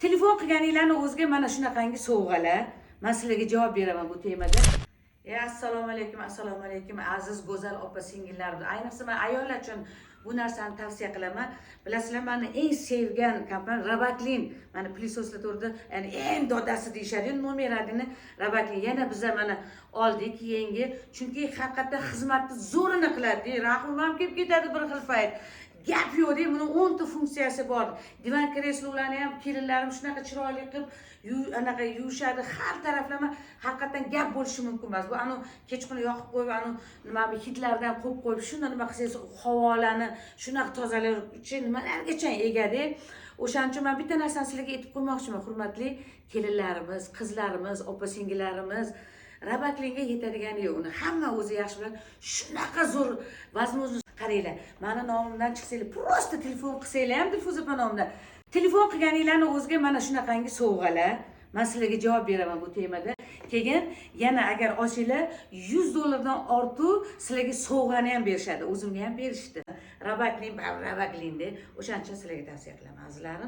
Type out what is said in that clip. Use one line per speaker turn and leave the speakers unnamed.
Telefon qilganinglarni o'ziga mana shunaqangi sovg'alar. Men sizlarga javob beraman bu temada. Assalomu alaykum aziz go'zal opa singillarim. Ayniqsa men ayollar uchun bu narsani tavsiya qilaman. Bilasizlar, meni eng sevgan kompaniya Rabaklin. Mana plisoslar to'rda, ya'ni eng dodasi deyshadi, nomeradini Rabaklin. Yana biza mana oldik yangi. Chunki haqiqatda xizmatni zo'rini qiladi. Rahmim ham kelib ketadi bir xil payt. Gap yo'q, buni 10 ta funksiyasi bor. Divan kreslolarni ham kelinlarim shunaqa chiroyli qilib anaqa yuvishadi. Har taraflama haqiqatan gap bo'lishi mumkin emas. Bu kechqurun yoqib qo'yib, nima hidlardan qo'yib qo'yib, shunda nima qilsangiz havolani shunaqa tozalash nimalargacha egadi. O'shaning uchun men bitta narsani sizlarga aytib qo'ymoqchiman, hurmatli kelinlarimiz, qizlarimiz, opa singillarimiz. Rabaklinga yetadigani yo'q. Uni hamma o'zi yaxshi biladi. Shunaqa zo'r vazn qaranglar. Meni nomimdan chiqsanglar, prosta telefon qilsanglar ham Dilfuza opa nomidan. Telefon qilganinglarni o'ziga mana shunaqangi sovg'alar. Men sizlarga javob beraman bu temada. Keyin yana agar olsanglar $100 ortiq sizlarga sovg'ani ham berishadi. O'zimga ham berishdi. Rabaklin, Rabaklin deb. O'shaning uchun sizlarga tavsiya qilaman, azizlarim.